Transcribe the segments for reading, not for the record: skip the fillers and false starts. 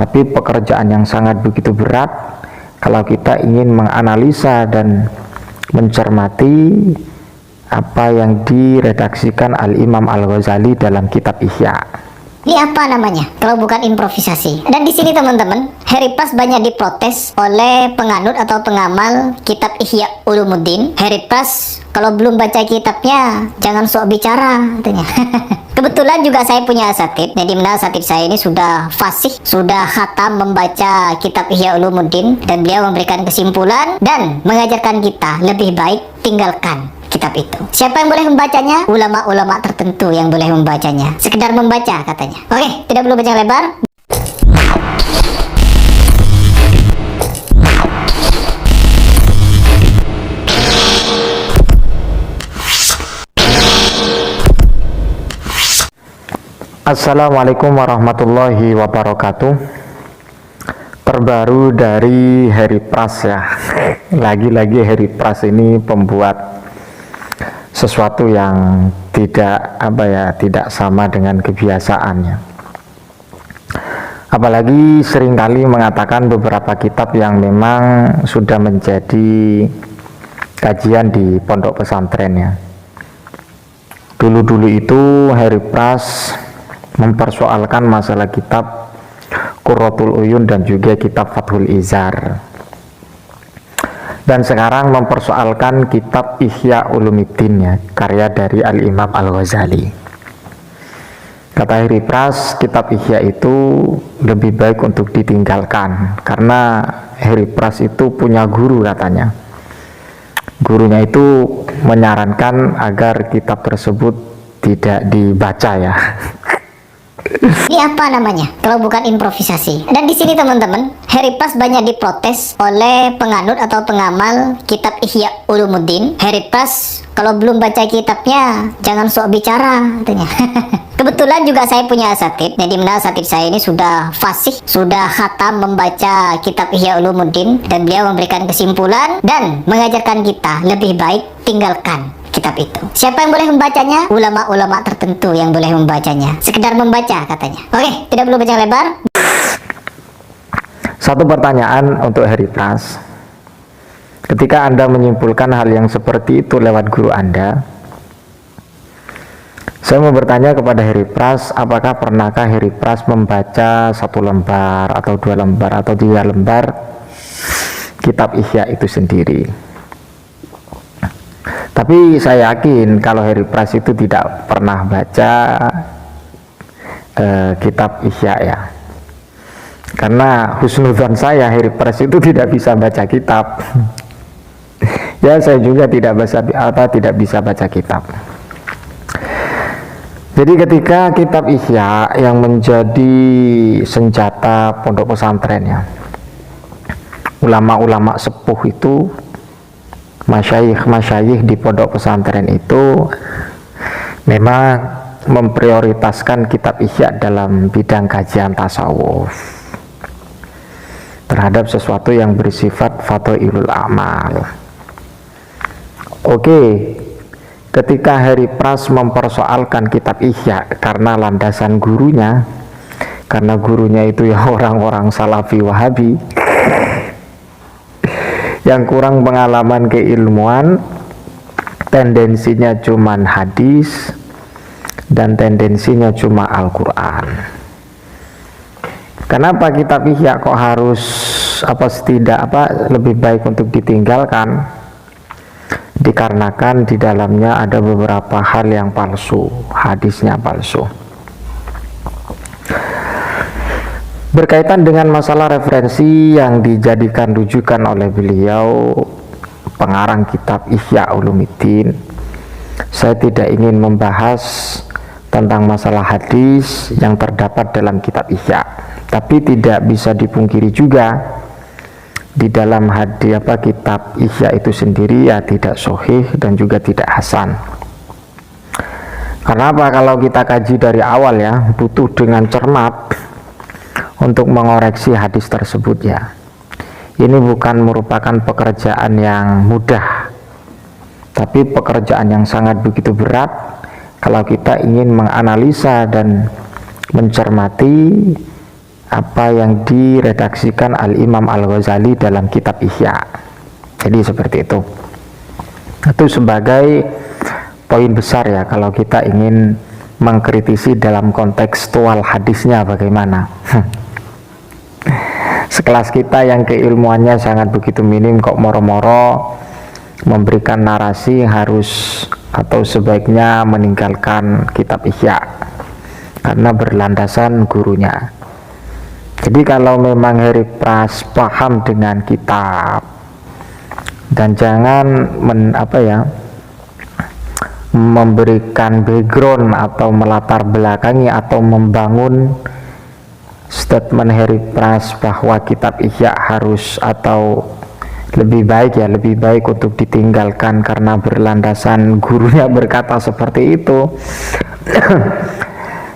Tapi pekerjaan yang sangat begitu berat kalau kita ingin menganalisa dan mencermati apa yang diredaksikan Al-Imam Al-Ghazali dalam kitab Ihya. Ini apa namanya kalau bukan improvisasi? Dan di sini teman-teman, Harry Pras banyak diprotes oleh penganut atau pengamal kitab Ihya Ulumuddin. Harry Pras kalau belum baca kitabnya jangan sok bicara katanya. Kebetulan juga saya punya asatid, jadi mana asatid saya ini sudah fasih, sudah khatam membaca kitab Ihya Ulumuddin, dan beliau memberikan kesimpulan dan mengajarkan kita lebih baik tinggalkan kitab itu. Siapa yang boleh membacanya? Ulama-ulama tertentu yang boleh membacanya. Sekedar membaca katanya. Oke, tidak perlu panjang lebar. Assalamualaikum warahmatullahi wabarakatuh. Terbaru dari Harry Pras ya. Lagi-lagi Harry Pras ini pembuat sesuatu yang tidak sama dengan kebiasaannya. Apalagi seringkali mengatakan beberapa kitab yang memang sudah menjadi kajian di pondok pesantrennya. Dulu-dulu itu Harry Pras mempersoalkan masalah kitab Qurratul Uyun dan juga kitab Fathul Izar. Dan sekarang mempersoalkan kitab Ihya Ulumuddin ya, karya dari Al-Imam Al-Ghazali. Kata Harry Pras, kitab Ihya itu lebih baik untuk ditinggalkan karena Harry Pras itu punya guru katanya. Gurunya itu menyarankan agar kitab tersebut tidak dibaca ya. Ini apa namanya kalau bukan improvisasi? Dan di sini teman-teman, Harry Pras banyak diprotes oleh penganut atau pengamal kitab Ihya Ulumuddin. Harry Pras kalau belum baca kitabnya jangan sok bicara katanya. Kebetulan juga saya punya asatid, jadi mana asatid saya ini sudah fasih, sudah khatam membaca kitab Ihya Ulumuddin, dan beliau memberikan kesimpulan dan mengajarkan kita lebih baik tinggalkan kitab itu. Siapa yang boleh membacanya? Ulama-ulama tertentu yang boleh membacanya. Sekedar membaca katanya. Oke, tidak perlu panjang lebar. Satu pertanyaan untuk Harry Pras. Ketika Anda menyimpulkan hal yang seperti itu lewat guru Anda, saya mau bertanya kepada Harry Pras, apakah pernahkah Harry Pras membaca 1 lembar atau 2 lembar atau 3 lembar kitab Ihya itu sendiri? Tapi saya yakin kalau Harry Pras itu tidak pernah baca kitab Ihya ya. Karena husnudzon saya, Harry Pras itu tidak bisa baca kitab. Ya, saya juga tidak bisa baca kitab. Jadi ketika kitab Ihya yang menjadi senjata pondok pesantrennya, ulama-ulama sepuh itu, masyayikh di pondok pesantren itu memang memprioritaskan kitab Ihya dalam bidang kajian tasawuf terhadap sesuatu yang bersifat fadhailul amal. Oke, ketika Harry Pras mempersoalkan kitab Ihya karena landasan gurunya, karena gurunya itu ya orang-orang salafi wahabi yang kurang pengalaman keilmuan, tendensinya cuman hadis dan tendensinya cuma Al-Quran. Kenapa kitab Ihya kok harus lebih baik untuk ditinggalkan? Dikarenakan di dalamnya ada beberapa hal yang palsu, hadisnya palsu. Berkaitan dengan masalah referensi yang dijadikan rujukan oleh beliau, pengarang kitab Ihya Ulumuddin, saya tidak ingin membahas tentang masalah hadis yang terdapat dalam kitab Ihya. Tapi tidak bisa dipungkiri juga di dalam kitab Ihya itu sendiri ya tidak sahih dan juga tidak hasan. Karena apa? Kalau kita kaji dari awal ya, butuh dengan cermat untuk mengoreksi hadis tersebut ya. Ini bukan merupakan pekerjaan yang mudah, tapi pekerjaan yang sangat begitu berat kalau kita ingin menganalisa dan mencermati apa yang diredaksikan Al-Imam Al-Ghazali dalam kitab Ihya. Jadi seperti itu. Itu sebagai poin besar ya kalau kita ingin mengkritisi dalam kontekstual hadisnya bagaimana. Sekelas kita yang keilmuannya sangat begitu minim kok moro-moro memberikan narasi harus atau sebaiknya meninggalkan kitab Ihya karena berlandasan gurunya. Jadi kalau memang Heri Pras paham dengan kitab dan jangan memberikan background atau melatar belakangi atau membangun statement Heri Pras bahwa kitab Ihya harus atau lebih baik untuk ditinggalkan karena berlandasan gurunya berkata seperti itu.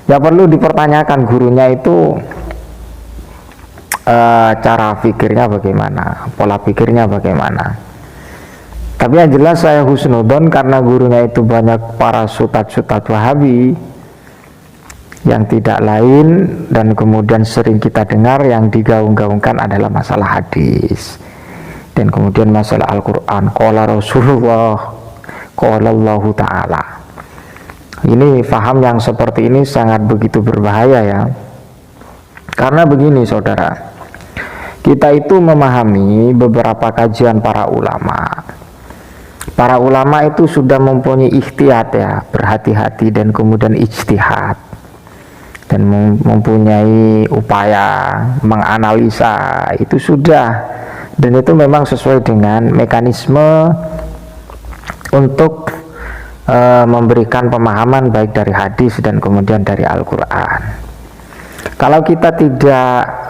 Ya perlu dipertanyakan gurunya itu cara pikirnya bagaimana, pola pikirnya bagaimana. Tapi yang jelas saya husnudon karena gurunya itu banyak para sutat-sutat Wahabi yang tidak lain dan kemudian sering kita dengar yang digaung-gaungkan adalah masalah hadis dan kemudian masalah Al-Quran, qala Rasulullah, qala Allah Ta'ala. Ini faham yang seperti ini sangat begitu berbahaya ya. Karena begini saudara, kita itu memahami beberapa kajian para ulama. Para ulama itu sudah mempunyai ikhtiyat ya, berhati-hati dan kemudian ijtihad dan mempunyai upaya menganalisa, itu sudah, dan itu memang sesuai dengan mekanisme untuk memberikan pemahaman baik dari hadis dan kemudian dari Al-Quran. Kalau kita tidak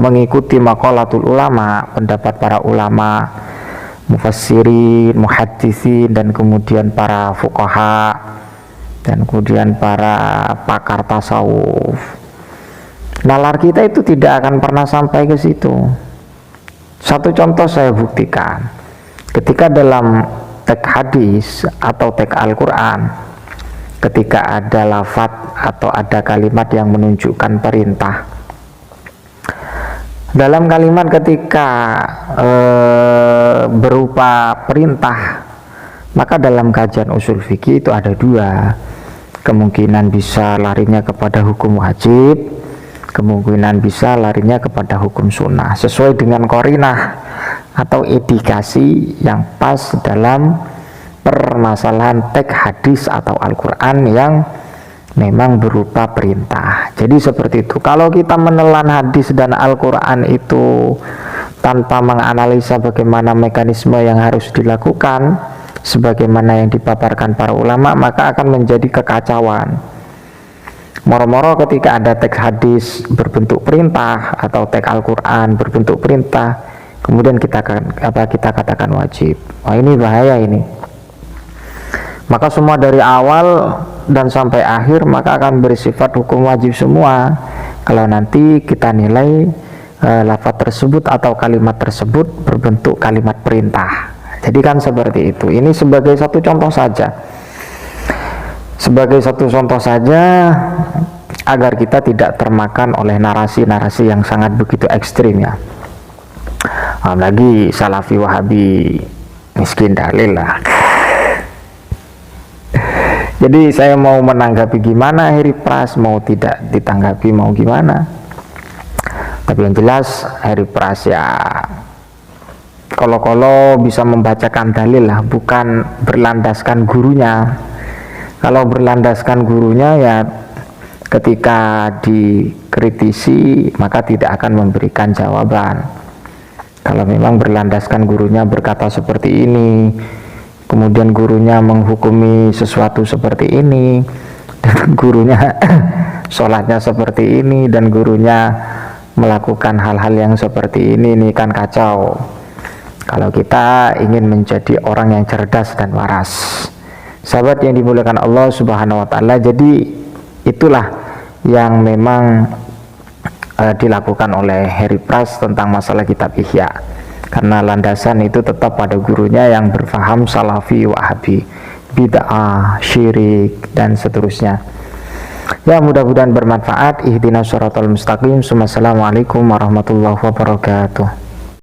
mengikuti maqalatul ulama, pendapat para ulama mufassirin, muhaddisin, dan kemudian para fuqaha, dan kemudian para pakar tasawuf, nalar kita itu tidak akan pernah sampai ke situ. Satu contoh saya buktikan, ketika dalam teks hadis atau teks Al-Quran, ketika ada lafaz atau ada kalimat yang menunjukkan perintah, dalam kalimat ketika berupa perintah, maka dalam kajian usul fikih itu ada dua kemungkinan, bisa larinya kepada hukum wajib, kemungkinan bisa larinya kepada hukum sunnah sesuai dengan qarinah atau indikasi yang pas dalam permasalahan teks hadis atau Al-Quran yang memang berupa perintah. Jadi seperti itu. Kalau kita menelan hadis dan Al-Quran itu tanpa menganalisa bagaimana mekanisme yang harus dilakukan sebagaimana yang dipaparkan para ulama, maka akan menjadi kekacauan. Moro-moro ketika ada teks hadis berbentuk perintah atau teks Al-Quran berbentuk perintah, kemudian kita katakan wajib. Wah, ini bahaya ini. Maka semua dari awal dan sampai akhir maka akan bersifat hukum wajib semua. Kalau nanti kita nilai lafaz tersebut atau kalimat tersebut berbentuk kalimat perintah. Jadi kan seperti itu. Ini sebagai satu contoh saja. Sebagai satu contoh saja agar kita tidak termakan oleh narasi-narasi yang sangat begitu ekstrim ya. Apalagi Salafi Wahabi miskin dalil lah. Jadi saya mau menanggapi gimana Heri Pras, mau tidak ditanggapi mau gimana. Tapi yang jelas Heri Pras ya kalau bisa membacakan dalil lah, bukan berlandaskan gurunya. Kalau berlandaskan gurunya ya ketika dikritisi maka tidak akan memberikan jawaban. Kalau memang berlandaskan gurunya berkata seperti ini, kemudian gurunya menghukumi sesuatu seperti ini, dan gurunya sholatnya seperti ini, dan gurunya melakukan hal-hal yang seperti ini kan kacau. Kalau kita ingin menjadi orang yang cerdas dan waras, sahabat yang dimuliakan Allah Subhanahu wa Ta'ala, jadi itulah yang memang dilakukan oleh Heri Pras tentang masalah kitab Ihya, karena landasan itu tetap pada gurunya yang berfaham Salafi Wahabi, bid'ah, syirik, dan seterusnya. Ya, mudah-mudahan bermanfaat. Ihdinas shiratal mustaqim. Assalamualaikum warahmatullahi wabarakatuh.